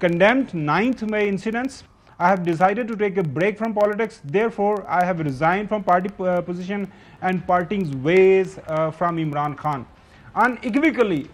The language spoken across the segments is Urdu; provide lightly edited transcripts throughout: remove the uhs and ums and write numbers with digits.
condemned 9th May incidents, I have decided to take a break from politics. Therefore, I have resigned from party position and parting ways from Imran Khan. Unequivocally,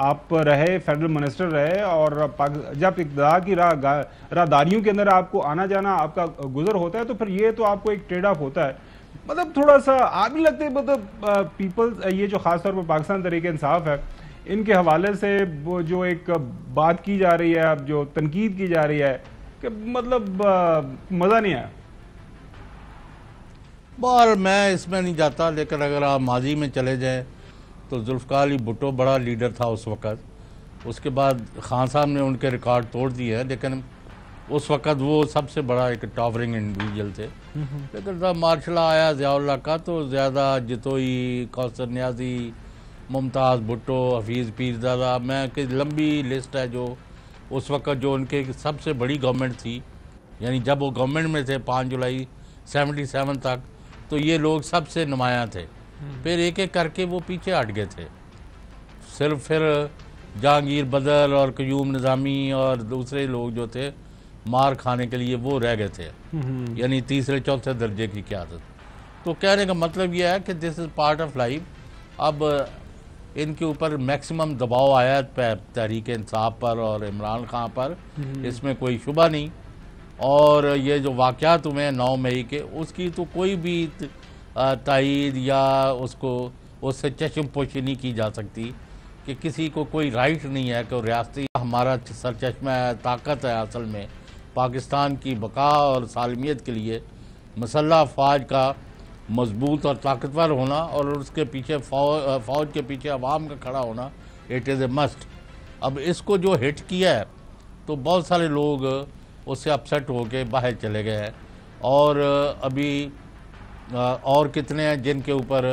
آپ رہے فیڈرل منسٹر رہے اور جب اقتدار کی راہداریوں کے اندر آپ کو آنا جانا آپ کا گزر ہوتا ہے تو پھر یہ تو آپ کو ایک ٹریڈ آف ہوتا ہے. مطلب تھوڑا سا آپ بھی لگتے ہیں مطلب پیپل یہ جو خاص طور پر پاکستان تحریک انصاف ہے ان کے حوالے سے وہ جو ایک بات کی جا رہی ہے اب جو تنقید کی جا رہی ہے کہ مطلب مزہ نہیں آیا. بہر میں اس میں نہیں جاتا، لیکن اگر آپ ماضی میں چلے جائیں تو ذوالفقار علی بھٹو بڑا لیڈر تھا اس وقت. اس کے بعد خان صاحب نے ان کے ریکارڈ توڑ دیے ہیں، لیکن اس وقت وہ سب سے بڑا ایک ٹاورنگ انڈیویجول تھے. لیکن جب مارشل آیا ضیاء اللہ کا تو زیادہ جتوئی، کوثر نیازی، ممتاز بھٹو، حفیظ پیرزادہ، میں کہ لمبی لسٹ ہے جو اس وقت جو ان کے سب سے بڑی گورنمنٹ تھی، یعنی جب وہ گورنمنٹ میں تھے 5 جولائی 77 تک، تو یہ لوگ سب سے نمایاں تھے. پھر ایک ایک کر کے وہ پیچھے ہٹ گئے تھے. صرف پھر جہانگیر بدر اور قیوم نظامی اور دوسرے لوگ جو تھے مار کھانے کے لیے وہ رہ گئے تھے، یعنی تیسرے چوتھے درجے کی قیادت. تو کہنے کا مطلب یہ ہے کہ دس از پارٹ آف لائف. اب ان کے اوپر میکسیمم دباؤ آیا ہے تحریک انصاف پر اور عمران خان پر، اس میں کوئی شبہ نہیں. اور یہ جو واقعات ہوئے ہیں 9 مئی کے، اس کی تو کوئی بھی تائید یا اس سے چشم پوشی نہیں کی جا سکتی کہ کسی کو کوئی رائٹ نہیں ہے کہ ریاستی ہمارا سرچشمہ طاقت ہے. اصل میں پاکستان کی بقا اور سالمیت کے لیے مسلح افواج کا مضبوط اور طاقتور ہونا اور اس کے پیچھے فوج کے پیچھے عوام کا کھڑا ہونا، اٹ از اے مسٹ. اب اس کو جو ہٹ کیا ہے تو بہت سارے لوگ اس سے اپسیٹ ہو کے باہر چلے گئے ہیں، اور ابھی اور کتنے ہیں جن کے اوپر،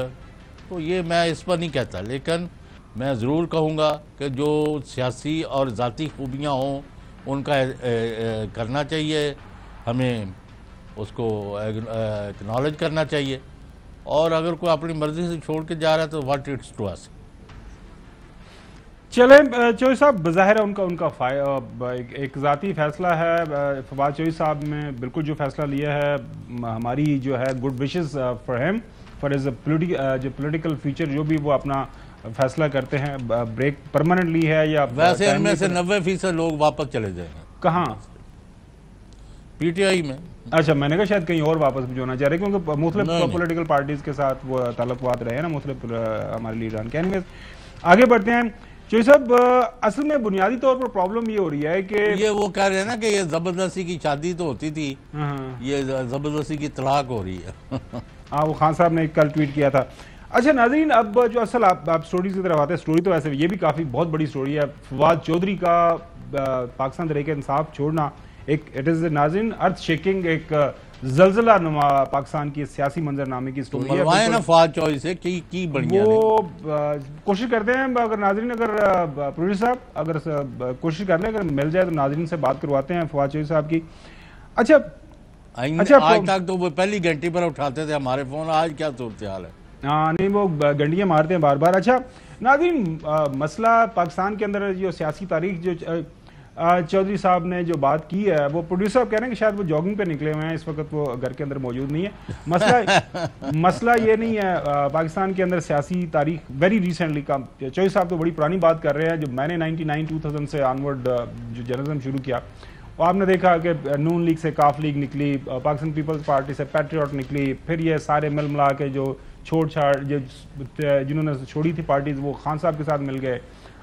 تو یہ میں اس پر نہیں کہتا. لیکن میں ضرور کہوں گا کہ جو سیاسی اور ذاتی خوبیاں ہوں ان کا کرنا چاہیے، ہمیں اس کو اکنالج کرنا چاہیے. اور اگر کوئی اپنی مرضی سے چھوڑ کے جا رہا ہے تو واٹ اٹس ٹو اس. چلیں چوہی صاحب، بظاہر ان کا ایک ذاتی فیصلہ ہے. فواد چوہی صاحب نے بالکل جو فیصلہ لیا ہے، ہماری جو ہے good wishes for him for his جو پولیٹیکل فیوچر، جو بھی وہ اپنا فیصلہ کرتے ہیں، بریک پرماننٹلی ہے یا ویسے ان میں سے 90% لوگ واپس چلے جائیں گے. کہاں؟ پی ٹی آئی میں. اچھا، میں نے کہا شاید کہیں اور واپس بھی ہونا چاہ رہے، کیونکہ مختلف پولیٹیکل پارٹیز کے ساتھ وہ تعلقات رہے ہیں نا مختلف ہمارے لیڈران کے. آگے بڑھتے ہیں چوہی صاحب. اصل میں بنیادی طور پر پرابلم یہ ہو رہی ہے کہ یہ وہ کہہ رہے ہیں نا کہ یہ زبردستی کی شادی تو ہوتی تھی، یہ زبردستی کی طلاق ہو رہی ہے. ہاں، وہ خان صاحب نے کل ٹویٹ کیا تھا. اچھا ناظرین، اب جو اصل آپ سٹوریز کی طرف آتے ہیں، سٹوری تو ویسے یہ بھی کافی بہت بڑی سٹوری ہے. فواد چودھری کا پاکستان تحریک انصاف چھوڑنا ایک اٹ از ناظرین ارتھ شیکنگ، ایک زلزلہ نما پاکستان کی سیاسی منظرنامے کی سٹوری ہے. ملوائے نا فواد چوہدری سے کی بڑھیا وہ کوشش کرتے ہیں، اگر ناظرین اگر پروڈیوسر صاحب اگر کوشش کر لیں، اگر مل جائے تو ناظرین سے بات کرواتے ہیں فواد چوہدری صاحب کی. اچھا آج تک تو وہ پہلی گھنٹی پر اٹھاتے تھے ہمارے فون، آج کیا صورتحال ہے؟ ہاں نہیں، وہ گنڈیاں مارتے ہیں بار بار. اچھا ناظرین، مسئلہ پاکستان کے اندر جو سیاسی تاریخ جو چودھری صاحب نے جو بات کی ہے، وہ پروڈیوسر صاحب کہہ رہے ہیں کہ شاید وہ جاگنگ پہ نکلے ہوئے ہیں اس وقت، وہ گھر کے اندر موجود نہیں ہے. مسئلہ یہ نہیں ہے پاکستان کے اندر سیاسی تاریخ ویری ریسنٹلی کا. چودھری صاحب تو بڑی پرانی بات کر رہے ہیں. جو میں نے 99-2000 سے آنورڈ جو جرنلزم شروع کیا، آپ نے دیکھا کہ نون لیگ سے کاف لیگ نکلی، پاکستان پیپلز پارٹی سے پیٹریوٹ نکلی، پھر یہ سارے مل ملا کے جو چھوڑ چھاڑ جنہوں نے چھوڑی تھی پارٹیز، وہ خان صاحب کے ساتھ مل گئے.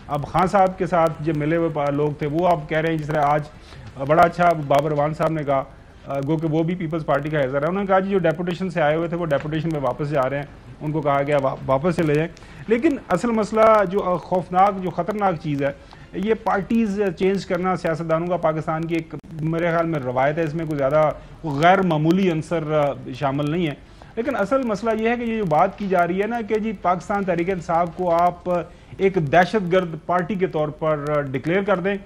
اب خان صاحب کے ساتھ جو ملے ہوئے لوگ تھے وہ آپ کہہ رہے ہیں، جس طرح آج بڑا اچھا بابر روان صاحب نے کہا، گو کہ وہ بھی پیپلز پارٹی کا حصہ ہے. انہوں نے کہا جی جو ڈیپوٹیشن سے آئے ہوئے تھے وہ ڈیپوٹیشن میں واپس جا رہے ہیں، ان کو کہا گیا واپس چلے جائیں. لیکن اصل مسئلہ جو خوفناک جو خطرناک چیز ہے، یہ پارٹیز چینج کرنا سیاستدانوں کا پاکستان کی ایک میرے خیال میں روایت ہے، اس میں کوئی زیادہ غیر معمولی عنصر شامل نہیں ہے. لیکن اصل مسئلہ یہ ہے کہ یہ جو بات کی جا رہی ہے نا کہ جی پاکستان تحریک انصاف کو آپ ایک دہشت گرد پارٹی کے طور پر ڈکلیئر کر دیں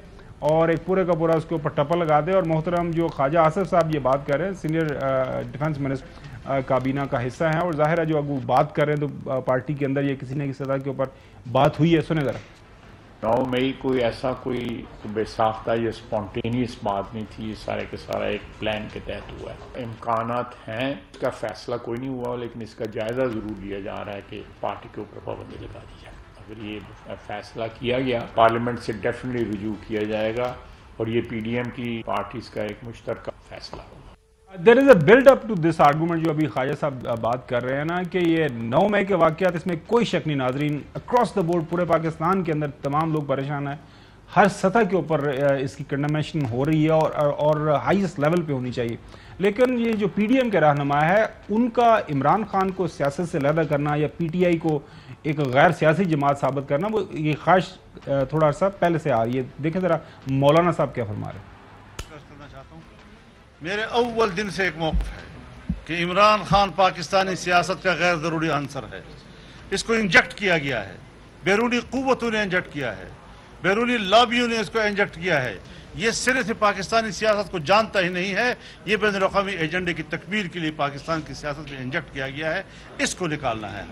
اور ایک پورے کا پورا اس کے اوپر ٹپا لگا دیں. اور محترم جو خواجہ آصف صاحب یہ بات کر رہے ہیں، سینئر ڈیفنس منسٹر کابینہ کا حصہ ہیں، اور ظاہر ہے جو وہ بات کر رہے ہیں تو پارٹی کے اندر یہ کسی نہ کسی سطح کے اوپر بات ہوئی ہے. سنیں ذرا. 9 مئی کوئی ایسا کوئی بے ساختہ یا اسپونٹینیس بات نہیں تھی، سارے کے سارا ایک پلان کے تحت ہوا ہے. امکانات ہیں، اس کا فیصلہ کوئی نہیں ہوا، لیکن اس کا جائزہ ضرور لیا جا رہا ہے کہ پارٹی کے اوپر پابندی لگا دی جائے. اگر یہ فیصلہ کیا گیا پارلیمنٹ سے ڈیفینیٹلی رجوع کیا جائے گا اور یہ پی ڈی ایم کی پارٹیز کا ایک مشترکہ فیصلہ ہوگا. There is a build up to this argument جو ابھی خواجہ صاحب بات کر رہے ہیں نا کہ یہ 9 مئی کے واقعات، اس میں کوئی شک نہیں ناظرین، اکراس دا بورڈ پورے پاکستان کے اندر تمام لوگ پریشان ہیں، ہر سطح کے اوپر اس کی کنڈمنیشن ہو رہی ہے اور ہائیسٹ لیول پہ ہونی چاہیے. لیکن یہ جو پی ڈی ایم کے رہنما ہے ان کا عمران خان کو سیاست سے علیحدہ کرنا یا پی ٹی آئی کو ایک غیر سیاسی جماعت ثابت کرنا، وہ یہ خواہش تھوڑا عرصہ پہلے سے آ رہی ہے. دیکھیں ذرا مولانا صاحب کیا فرما رہے ہیں. میرے اول دن سے ایک موقف ہے کہ عمران خان پاکستانی سیاست کا غیر ضروری عنصر ہے. اس کو انجیکٹ کیا گیا ہے، بیرونی قوتوں نے انجیکٹ کیا ہے، بیرونی لابیوں نے اس کو انجیکٹ کیا ہے. یہ سرے سے پاکستانی سیاست کو جانتا ہی نہیں ہے. یہ بین الاقوامی ایجنڈے کی تکمیل کے لیے پاکستان کی سیاست میں انجیکٹ کیا گیا ہے. اس کو نکالنا ہے.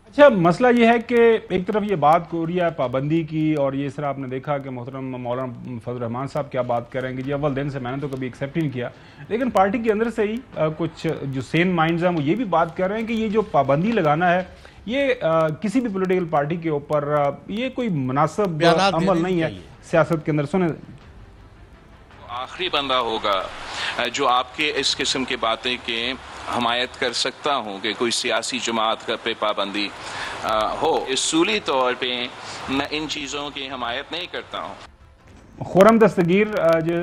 اچھا، مسئلہ یہ ہے کہ ایک طرف یہ بات ہو رہی ہے پابندی کی، اور یہ سر آپ نے دیکھا کہ محترم مولانا فضل الرحمان صاحب کیا بات کریں گے. جی اول دن سے میں نے تو کبھی ایکسیپٹ ہی نہیں کیا، لیکن پارٹی کے اندر سے ہی کچھ جو سین مائنڈز ہیں وہ یہ بھی بات کر رہے ہیں کہ یہ جو پابندی لگانا ہے یہ کسی بھی پولیٹیکل پارٹی کے اوپر یہ کوئی مناسب عمل نہیں ہے سیاست کے اندر. سنیں، آخری بندہ ہوگا جو آپ کے اس قسم کی باتیں کی حمایت کر سکتا ہوں کہ کوئی سیاسی جماعت کا پہ پابندی ہو. اصولی طور پہ میں ان چیزوں کی حمایت نہیں کرتا ہوں. خرم دستگیر جو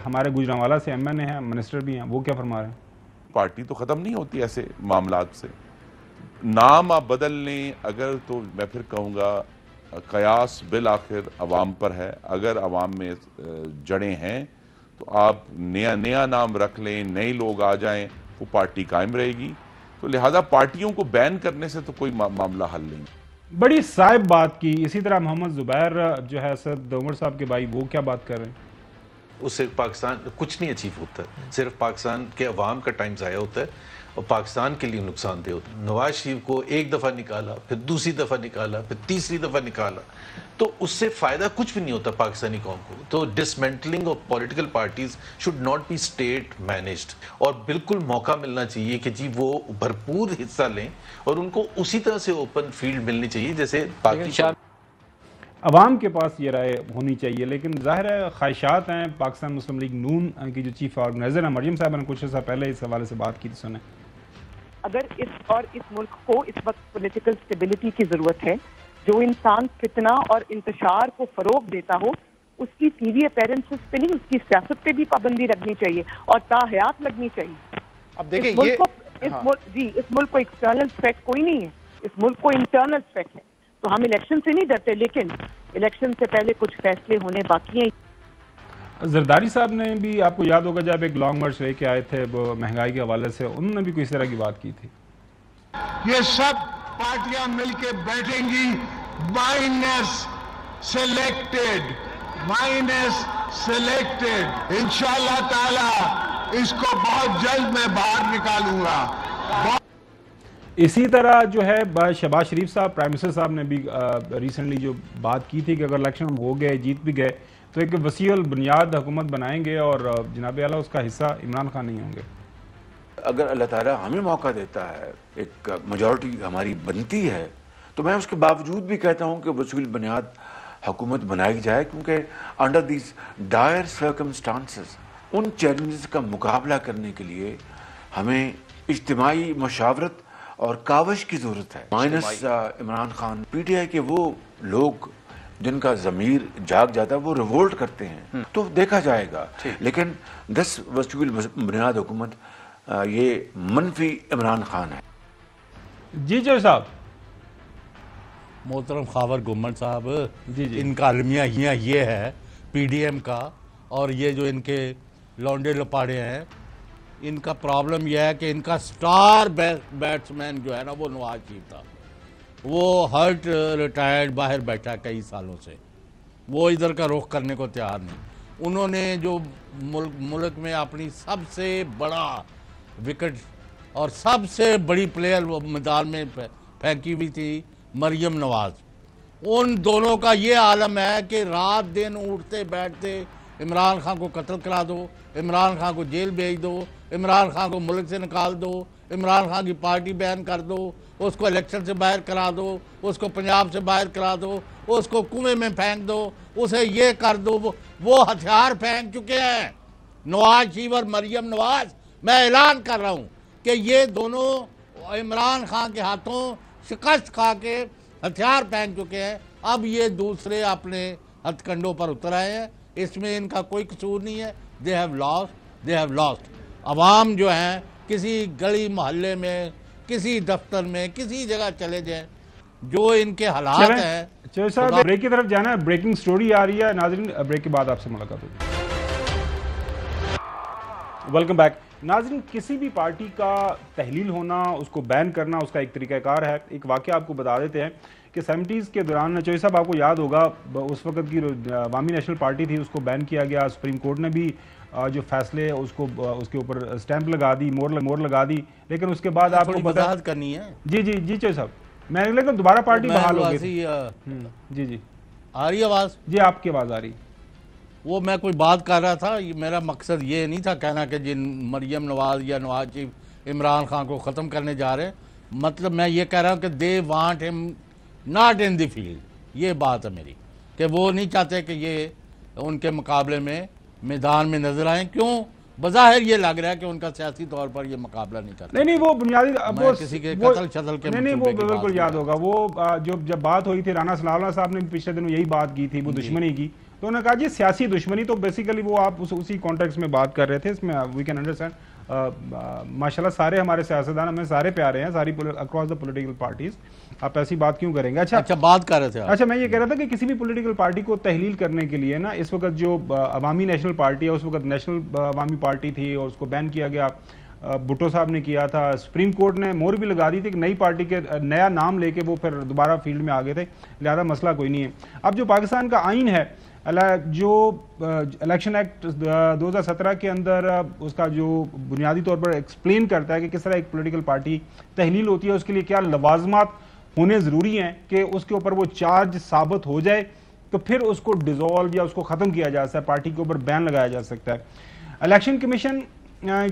ہمارے گوجرانوالا سے ایم این اے ہیں، منسٹر بھی ہیں، وہ کیا فرما رہے ہیں؟ پارٹی تو ختم نہیں ہوتی ایسے معاملات سے. نام آپ بدل لیں اگر، تو میں پھر کہوں گا قیاس بالآخر عوام پر ہے. اگر عوام میں جڑیں ہیں تو آپ نیا نام رکھ لیں، نئے لوگ آ جائیں، وہ پارٹی قائم رہے گی. تو لہذا پارٹیوں کو بین کرنے سے تو کوئی معاملہ حل نہیں. بڑی صاحب بات کی. اسی طرح محمد زبیر جو ہے اسد عمر صاحب کے بھائی، وہ کیا بات کر رہے ہیں؟ اس سے پاکستان کچھ نہیں اچیو ہوتا ہے، صرف پاکستان کے عوام کا ٹائم ضائع ہوتا ہے اور پاکستان کے لیے نقصان دہ ہوتا ہے. نواز شریف کو ایک دفعہ نکالا، پھر دوسری دفعہ نکالا، پھر تیسری دفعہ نکالا، تو اس سے فائدہ کچھ بھی نہیں ہوتا پاکستانی قوم کو. تو dismantling of political parties should not be state managed, اور بالکل موقع ملنا چاہیے کہ جی وہ بھرپور حصہ لیں اور ان کو اسی طرح سے اوپن فیلڈ ملنی چاہیے جیسے باقی. عوام کے پاس یہ رائے ہونی چاہیے، لیکن ظاہر ہے خواہشات ہیں. پاکستان مسلم لیگ نون کی جو چیف آرگنائزر ہیں مریم صاحب نے کچھ عرصہ پہلے اس حوالے سے بات کی تھی. سنیں، اگر اس ملک کو اس وقت پولیٹیکل سٹیبلٹی کی ضرورت ہے، جو انسان فتنہ اور انتشار کو فروغ دیتا ہو اس کی ٹی وی اپیرنسز پہ نہیں، اس کی سیاست پہ بھی پابندی لگنی چاہیے اور تاحیات لگنی چاہیے. اب دیکھیں اس ملک کو ایکسٹرنل تھریٹ کوئی نہیں ہے، اس ملک کو انٹرنل تھریٹ ہے. تو ہم الیکشن سے نہیں ڈرتے، لیکن الیکشن سے پہلے کچھ فیصلے ہونے باقی ہیں. زرداری صاحب نے بھی، آپ کو یاد ہوگا جب ایک لانگ مارچ لے کے آئے تھے وہ مہنگائی کے حوالے سے، انہوں نے بھی کوئی اس طرح کی بات کی تھی. یہ سب پارٹیاں مل کے بیٹھیں گی، مائنس سلیکٹڈ، انشاءاللہ تعالی اس کو بہت جلد میں باہر نکالوں گا. اسی طرح جو ہے شہباز شریف صاحب، پرائم منسٹر صاحب نے بھی ریسنٹلی جو بات کی تھی کہ اگر الیکشن ہو گئے، جیت بھی گئے، تو ایک وسیع البنیاد حکومت بنائیں گے اور جناب اعلیٰ اس کا حصہ عمران خان نہیں ہوں گے. اگر اللہ تعالیٰ ہمیں موقع دیتا ہے، ایک میجورٹی ہماری بنتی ہے، تو میں اس کے باوجود بھی کہتا ہوں کہ وسیع البنیاد حکومت بنائی جائے، کیونکہ انڈر دیز ڈائر سرکمسٹانسز ان چیلنجز کا مقابلہ کرنے کے لیے ہمیں اجتماعی مشاورت اور کاوش کی ضرورت ہے. Minus Imran Khan, P T I کے وہ لوگ جن کا ضمیر جاگ جاتا ہے وہ ریوولٹ کرتے ہیں، تو دیکھا جائے گا. لیکن 10 وسیع البنیاد حکومت یہ منفی عمران خان ہے. جی صاحب. محترم خاور گمن صاحب، ان کا المیہ یہ ہے پی ڈی ایم کا، اور یہ جو ان کے لونڈے لپاڑے ہیں، ان کا پرابلم یہ ہے کہ ان کا سٹار بیٹسمین جو ہے نا وہ نواز شریف تھا. وہ ہرٹ ریٹائرڈ باہر بیٹھا کئی سالوں سے، وہ ادھر کا رخ کرنے کو تیار نہیں. انہوں نے جو ملک میں اپنی سب سے بڑا وکٹ اور سب سے بڑی پلیئر میدان میں پھینکی ہوئی تھی مریم نواز، ان دونوں کا یہ عالم ہے کہ رات دن اٹھتے بیٹھتے عمران خان کو قتل کرا دو، عمران خان کو جیل بھیج دو، عمران خان کو ملک سے نکال دو، عمران خان کی پارٹی بین کر دو، اس کو الیکشن سے باہر کرا دو، اس کو پنجاب سے باہر کرا دو، اس کو کنویں میں پھینک دو، اسے یہ کر دو، وہ ہتھیار پھینک چکے ہیں نواز شریف اور مریم نواز۔ میں اعلان کر رہا ہوں کہ یہ دونوں عمران خان کے ہاتھوں شکست کھا کے ہتھیار پھینک چکے ہیں، اب یہ دوسرے اپنے ہتھ کنڈوں پر اتر آئے ہیں، اس میں ان کا کوئی قصور نہیں ہے۔ they have lost۔ عوام جو ہیں کسی گلی محلے میں، کسی دفتر میں، کسی جگہ چلے جائیں، جو ان کے حالات ہیں۔ چوہدری صاحب بریک کی طرف جانا ہے، بریکنگ سٹوری آ رہی ہے ناظرین، بریک کے بعد آپ سے ملاقات ہوگی۔ ویلکم بیک ناظرین، کسی بھی پارٹی کا تحلیل ہونا، اس کو بین کرنا، اس کا ایک طریقہ کار ہے۔ ایک واقعہ آپ کو بتا دیتے ہیں کہ 70s کے دوران چوہدری صاحب آپ کو یاد ہوگا اس وقت کی عوامی نیشنل پارٹی تھی، اس کو بین کیا گیا، سپریم کورٹ نے بھی جو فیصلے اس کے اوپر سٹیمپ لگا دی، مور لگا دی، لیکن اس کے بعد آپ کو وضاحت کرنی ہے۔ جی چوہدری صاحب، میں نے دوبارہ پارٹی بحال ہو گئی۔ جی آ رہی آواز؟ جی آپ کی آواز آ رہی۔ وہ میں کوئی بات کر رہا تھا، میرا مقصد یہ نہیں تھا کہنا کہ جن مریم نواز یا نواز شریف عمران خان کو ختم کرنے جا رہے ہیں، مطلب میں یہ کہہ رہا ہوں کہ they want him not in the field، یہ بات ہے میری، کہ وہ نہیں چاہتے کہ یہ ان کے مقابلے میں میدان میں نظر آئیں۔ کیوں؟ بظاہر یہ لگ رہا ہے کہ ان کا سیاسی طور پر یہ مقابلہ نہیں کرتا۔ نہیں وہ بنیادی کسی کے قتل شتل کے نہیں وہ بالکل یاد ہوگا، وہ جب بات ہوئی تھی رانا ثناء اللہ صاحب نے پچھلے دنوں یہی بات کی تھی، وہ دشمنی کی، تو انہوں نے کہا جی سیاسی دشمنی، تو بیسیکلی وہ آپ اسی کانٹیکس میں بات کر رہے تھے۔ اس میں وی کین انڈرسٹینڈ، ماشاءاللہ سارے ہمارے سیاستدان ہمیں سارے پیارے ہیں، ساری اکراس دا پولیٹیکل پارٹیز، آپ ایسی بات کیوں کریں گے؟ اچھا بات کر رہے تھے۔ اچھا میں یہ کہہ رہا تھا کہ کسی بھی پولیٹیکل پارٹی کو تحلیل کرنے کے لیے نا، اس وقت جو عوامی نیشنل پارٹی ہے، اس وقت نیشنل عوامی پارٹی تھی اور اس کو بین کیا گیا، بھٹو صاحب نے کیا تھا، سپریم کورٹ نے مور بھی لگا دی تھی کہ نئی پارٹی کے نیا نام لے کے وہ پھر دوبارہ فیلڈ میں آگے تھے، لہذا مسئلہ کوئی نہیں ہے۔ اب جو پاکستان کا آئین ہے، جو الیکشن ایکٹ 2017 کے اندر اس کا جو بنیادی طور پر ایکسپلین کرتا ہے کہ کس طرح ایک پولیٹیکل پارٹی تحلیل ہوتی ہے، اس کے لیے کیا لوازمات ہونے ضروری ہیں کہ اس کے اوپر وہ چارج ثابت ہو جائے تو پھر اس کو ڈیزالو یا اس کو ختم کیا جا سکتا ہے، پارٹی کے اوپر بین لگایا جا سکتا ہے۔ الیکشن کمیشن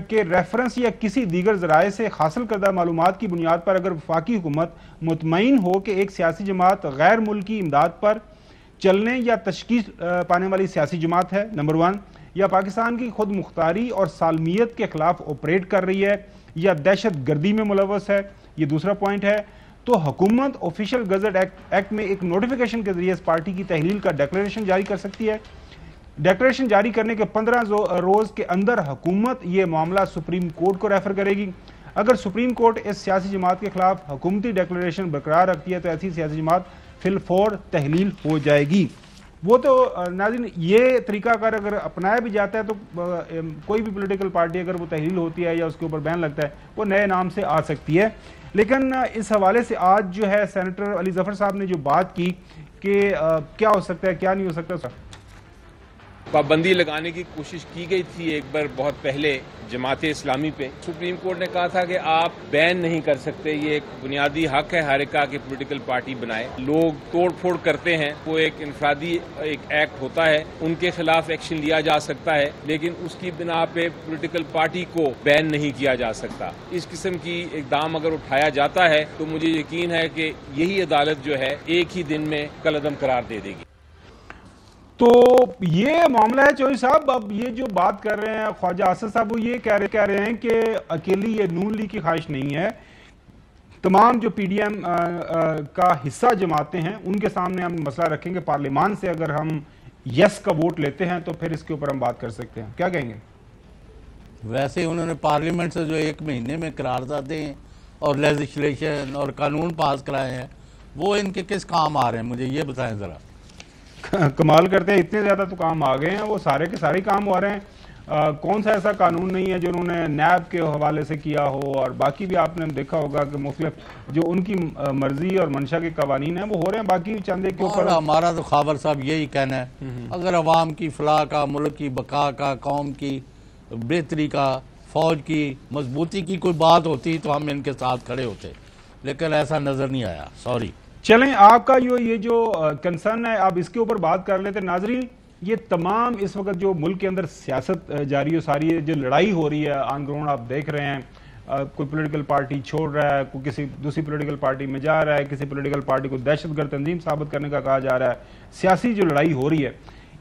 کے ریفرنس یا کسی دیگر ذرائع سے حاصل کردہ معلومات کی بنیاد پر اگر وفاقی حکومت مطمئن ہو کہ ایک سیاسی جماعت غیر ملکی امداد پر چلنے یا تشکیل پانے والی سیاسی جماعت ہے، نمبر 1، یا پاکستان کی خود مختاری اور سالمیت کے خلاف آپریٹ کر رہی ہے یا دہشت گردی میں ملوث ہے، یہ دوسرا پوائنٹ ہے، تو حکومت آفیشیل گزٹ ایکٹ میں ایک نوٹیفیکیشن کے ذریعے اس پارٹی کی تحلیل کا ڈیکلیریشن جاری کر سکتی ہے۔ ڈیکلیریشن جاری کرنے کے 15 روز کے اندر حکومت یہ معاملہ سپریم کورٹ کو ریفر کرے گی۔ اگر سپریم کورٹ اس سیاسی جماعت کے خلاف حکومتی ڈیکلیریشن برقرار رکھتی ہے تو ایسی سیاسی جماعت فی الفور تحلیل ہو جائے گی۔ وہ تو ناظرین یہ طریقہ کار اگر اپنایا بھی جاتا ہے تو کوئی بھی پولیٹیکل پارٹی اگر وہ تحلیل ہوتی ہے یا اس کے اوپر بین لگتا ہے وہ نئے نام سے آ سکتی ہے۔ لیکن اس حوالے سے آج جو ہے سینیٹر علی ظفر صاحب نے جو بات کی کہ کیا ہو سکتا ہے کیا نہیں ہو سکتا، پابندی لگانے کی کوشش کی گئی تھی ایک بار بہت پہلے جماعت اسلامی پہ، سپریم کورٹ نے کہا تھا کہ آپ بین نہیں کر سکتے، یہ ایک بنیادی حق ہے ہر ایک کا کہ پولیٹیکل پارٹی بنائے۔ لوگ توڑ پھوڑ کرتے ہیں، وہ ایک انفرادی ایک ایکٹ ہوتا ہے، ان کے خلاف ایکشن لیا جا سکتا ہے، لیکن اس کی بنا پہ پولیٹیکل پارٹی کو بین نہیں کیا جا سکتا۔ اس قسم کی اقدام اگر اٹھایا جاتا ہے تو مجھے یقین ہے کہ یہی عدالت جو ہے ایک ہی دن میں کالعدم قرار دے دے گی۔ تو یہ معاملہ ہے چوہدری صاحب، اب یہ جو بات کر رہے ہیں خواجہ آصف صاحب، وہ یہ کہہ رہے ہیں کہ اکیلی یہ نون لیگ کی خواہش نہیں ہے، تمام جو پی ڈی ایم کا حصہ جماعتیں ہیں ان کے سامنے ہم مسئلہ رکھیں گے، پارلیمان سے اگر ہم یس کا ووٹ لیتے ہیں تو پھر اس کے اوپر ہم بات کر سکتے ہیں، کیا کہیں گے؟ ویسے انہوں نے پارلیمنٹ سے جو 1 مہینے میں قراردادیں اور لیجسلیشن اور قانون پاس کرائے ہیں وہ ان کے کس کام آ رہے ہیں، مجھے یہ بتائیں ذرا۔ کمال کرتے ہیں، اتنے زیادہ تو کام آ گئے ہیں، وہ سارے کے سارے کام ہو رہے ہیں۔ کون سا ایسا قانون نہیں ہے جو انہوں نے نیب کے حوالے سے کیا ہو، اور باقی بھی آپ نے دیکھا ہوگا کہ مختلف جو ان کی مرضی اور منشا کے قوانین ہیں وہ ہو رہے ہیں، باقی چندے کے اوپر ہمارا تو خاور صاحب یہی کہنا ہے اگر عوام کی فلاح کا، ملک کی بقا کا، قوم کی بہتری کا، فوج کی مضبوطی کی کوئی بات ہوتی تو ہم ان کے ساتھ کھڑے ہوتے، لیکن ایسا نظر نہیں آیا، سوری۔ چلیں آپ کا یہ جو کنسرن ہے آپ اس کے اوپر بات کر لیتے۔ ناظرین یہ تمام اس وقت جو ملک کے اندر سیاست جاری و ساری ہے، جو لڑائی ہو رہی ہے آن گراؤنڈ آپ دیکھ رہے ہیں، کوئی پولیٹیکل پارٹی چھوڑ رہا ہے، کوئی کسی دوسری پولیٹیکل پارٹی میں جا رہا ہے، کسی پولیٹیکل پارٹی کو دہشت گرد تنظیم ثابت کرنے کا کہا جا رہا ہے، سیاسی جو لڑائی ہو رہی ہے،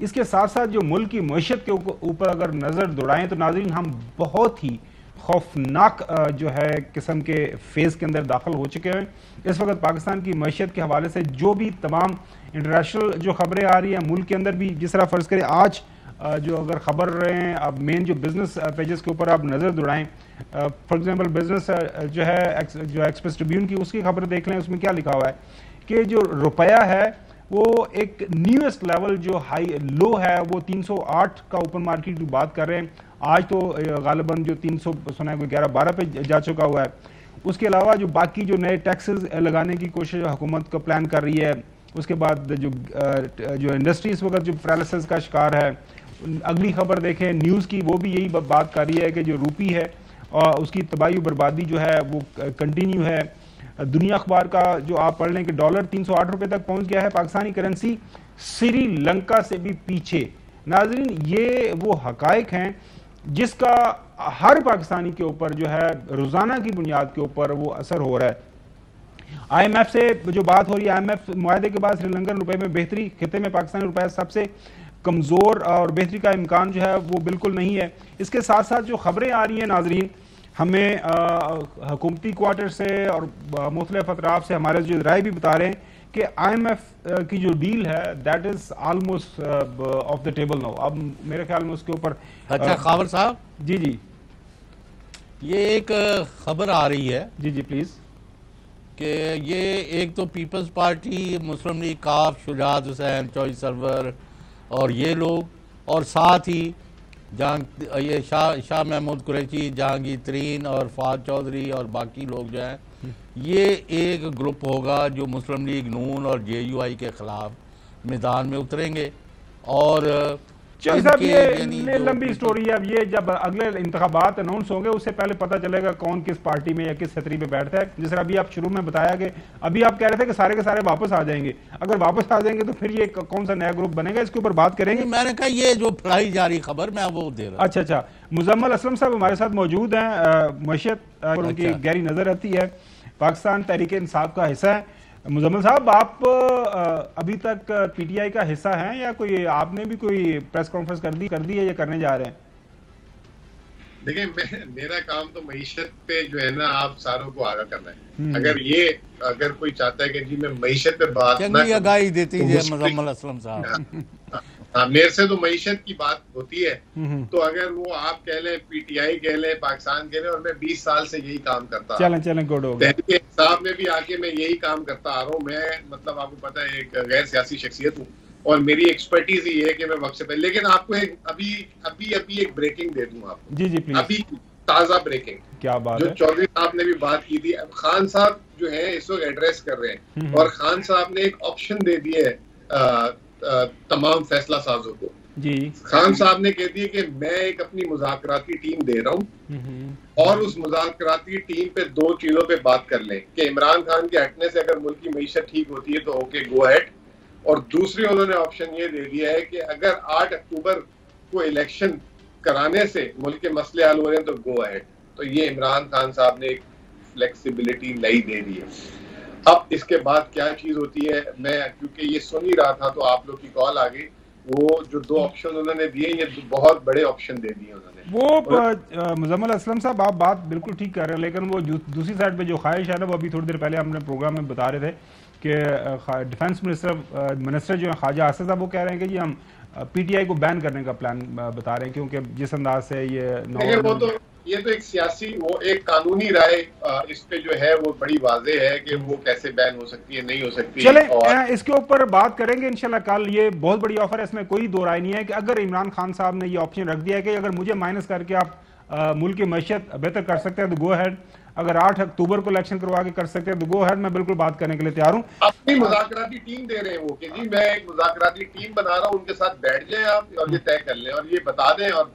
اس کے ساتھ ساتھ جو ملک کی معیشت کے اوپر اگر نظر دوڑائیں تو ناظرین ہم بہت ہی خوفناک جو ہے قسم کے فیز کے اندر داخل ہو چکے ہیں۔ اس وقت پاکستان کی معیشت کے حوالے سے جو بھی تمام انٹرنیشنل جو خبریں آ رہی ہیں، ملک کے اندر بھی جس طرح فرض کریں آج جو اگر خبر رہے ہیں، اب مین جو بزنس پیجز کے اوپر آپ نظر دوڑائیں، فار ایگزامپل بزنس جو ہے جو ایکسپریس ٹریبیون کی اس کی خبر دیکھ لیں، اس میں کیا لکھا ہوا ہے کہ جو روپیہ ہے وہ ایک نیوسٹ لیول جو ہائی لو ہے وہ 308 کا اوپن مارکیٹ کی بات کر رہے ہیں، آج تو غالباً جو 300 سنا ہے کوئی 11-12 پہ جا چکا ہوا ہے۔ اس کے علاوہ جو باقی جو نئے ٹیکسز لگانے کی کوشش حکومت کا پلان کر رہی ہے، اس کے بعد جو انڈسٹری اس وقت جو پیرالائسس کا شکار ہے، اگلی خبر دیکھیں نیوز کی، وہ بھی یہی بات کر رہی ہے کہ جو روپی ہے اور اس کی تباہی و بربادی جو ہے وہ کنٹینیو ہے۔ دنیا اخبار کا جو آپ پڑھ لیں کہ ڈالر 308 روپے تک پہنچ گیا ہے، پاکستانی کرنسی سری لنکا سے بھی پیچھے۔ ناظرین یہ وہ حقائق ہیں جس کا ہر پاکستانی کے اوپر جو ہے روزانہ کی بنیاد کے اوپر وہ اثر ہو رہا ہے۔ آئی ایم ایف سے جو بات ہو رہی ہے، آئی ایم ایف معاہدے کے بعد سری لنکن روپے میں بہتری، خطے میں پاکستانی روپے سب سے کمزور اور بہتری کا امکان جو ہے وہ بالکل نہیں ہے۔ اس کے ساتھ ساتھ جو خبریں آ رہی ہیں ناظرین، ہمیں حکومتی کوارٹر سے اور مختلف اطراف سے ہمارے جو رائے بھی بتا رہے ہیں کہ آئی ایم ایف کی جو ڈیل ہے that is almost off the table now. اب میرے خیال میں اس کے اوپر اچھا خاور صاحب، جی یہ ایک خبر آ رہی ہے، جی پلیز، کہ یہ ایک تو پیپلز پارٹی، مسلم لیگ کاف، شجاعت حسین، چوئی سرور اور یہ لوگ، اور ساتھ ہی یہ شاہ محمود قریشی، جہانگیر ترین اور فہد چودھری اور باقی لوگ جو ہیں، یہ ایک گروپ ہوگا جو مسلم لیگ نون اور جے یو آئی کے خلاف میدان میں اتریں گے۔ اور صاحب یہ لمبی سٹوری ہے، اب یہ جب اگلے انتخابات اناؤنس ہوں گے اس سے پہلے پتہ چلے گا کون کس پارٹی میں یا کس چھتری پہ بیٹھتا ہے۔ جس طرح ابھی آپ شروع میں بتایا کہ ابھی آپ کہہ رہے تھے کہ سارے کے سارے واپس آ جائیں گے، اگر واپس آ جائیں گے تو پھر یہ کون سا نیا گروپ بنے گا، اس کے اوپر بات کریں گے۔ میں نے کہا یہ جو پھیلائی جا رہی خبر میں وہ دے رہا ہوں۔ اچھا مزمل اسلم صاحب ہمارے ساتھ موجود ہیں، معیشت پر ان کی گہری نظر رہتی ہے، پاکستان تحریک انصاف کا حصہ ہے۔ مزمل صاحب آپ ابھی تک پی ٹی آئی کا حصہ ہیں یا کوئی آپ نے بھی کوئی پریس کانفرنس کر دی ہے یا کرنے جا رہے ہیں؟ دیکھیں میرا کام تو معیشت پہ جو ہے نا آپ ساروں کو آگاہ کرنا ہے۔ اگر کوئی چاہتا ہے کہ جی میں معیشت پہ بات نہ چنگی آگاہی دیتی ہے مزمل اسلم صاحب، میرے سے تو معیشت کی بات ہوتی ہے، تو اگر وہ آپ کہہ لیں، پی ٹی آئی کہہ لیں، پاکستان کہہ لیں، اور میں 20 سال سے یہی کام کرتا ہوں، چلیں گڈ ہو گیا، تحریک انصاف میں بھی آ کے میں یہی کام کرتا آ رہا ہوں۔ میں مطلب آپ کو پتہ ہے ایک غیر سیاسی شخصیت ہوں اور میری ایکسپرٹیز یہ ہے کہ میں وقت سے پہلے، لیکن آپ کو ابھی ایک بریکنگ دے دوں آپ کو، جی پلیز، ابھی تازہ بریکنگ، کیا بات جو ہے، چودھری صاحب نے بھی بات کی تھی، خان صاحب جو ہے اس وقت ایڈریس کر رہے ہیں، اور خان صاحب نے ایک آپشن دے دی ہے تمام فیصلہ سازوں کو۔ جی خان صاحب نے کہہ دیا کہ میں ایک اپنی مذاکراتی ٹیم دے رہا ہوں، اور اس مذاکراتی ٹیم پہ 2 چیزوں پہ بات کر لیں کہ عمران خان کے ہٹنے سے اگر ملک کی معیشت ٹھیک ہوتی ہے تو اوکے گو ہیڈ، اور دوسری انہوں نے آپشن یہ دے دیا ہے کہ اگر 8 اکتوبر کو الیکشن کرانے سے ملک کے مسئلے حل ہو رہے ہیں تو گو ہیڈ۔ تو یہ عمران خان صاحب نے ایک فلیکسیبلٹی نئی دے دی ہے۔ اب اس کے بعد کیا چیز ہوتی ہے، میں کیونکہ یہ سن ہی رہا تھا تو آپ لوگ کی کال آ گئی، وہ جو 2 آپشن انہوں نے دیے، یہ بہت بڑے آپشن دے دیے انہوں نے۔ وہ مزمل اسلم صاحب آپ بات بالکل ٹھیک کر رہے ہیں، لیکن وہ دوسری سائڈ پہ جو خواہش ہے نا، وہ ابھی تھوڑی دیر پہلے ہم نے پروگرام میں بتا رہے تھے کہ ڈیفنس منسٹر جو ہیں خواجہ آصف صاحب، وہ کہہ رہے ہیں کہ جی ہم پی ٹی آئی کو بین کرنے کا پلان بتا رہے ہیں، کیونکہ جس انداز سے یہ تو ایک سیاسی، وہ ایک قانونی رائے اس پہ جو ہے وہ بڑی واضح ہے کہ وہ کیسے بین ہو سکتی ہے، نہیں ہو سکتی۔ چلیں اس کے اوپر بات کریں گے انشاءاللہ کل، یہ بہت بڑی آفر ہے، اس میں کوئی دو رائے نہیں ہے کہ اگر عمران خان صاحب نے یہ آپشن رکھ دیا ہے کہ اگر مجھے مائنس کر کے آپ ملک کی معیشت بہتر کر سکتے ہیں تو گو ہیڈ، اگر 8 اکتوبر کو الیکشن کروا کے کر سکتے ہیں تو گو ہیڈ، میں بالکل بات کرنے کے لیے تیار ہوں۔ اپنی مذاکراتی ٹیم دے رہے ہیں وہ کہ جی میں ایک مذاکراتی ٹیم بنا رہا ہوں، ان کے ساتھ بیٹھ جائیں آپ اور یہ طے کر لیں اور یہ بتا دیں، اور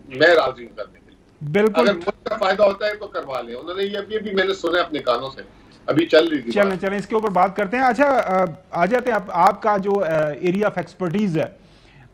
میں راضی ہوں کرنے کے لیے، بالکل اگر ملک کا فائدہ ہوتا ہے تو کروا لیں۔ انہوں نے یہ بھی میں نے سنا اپنے کانوں سے، ابھی چل رہی تھی۔ چلیں اس کے اوپر بات کرتے ہیں۔ اچھا آ جاتے ہیں آپ کا جو ایریا آف ایکسپرٹیز ہے،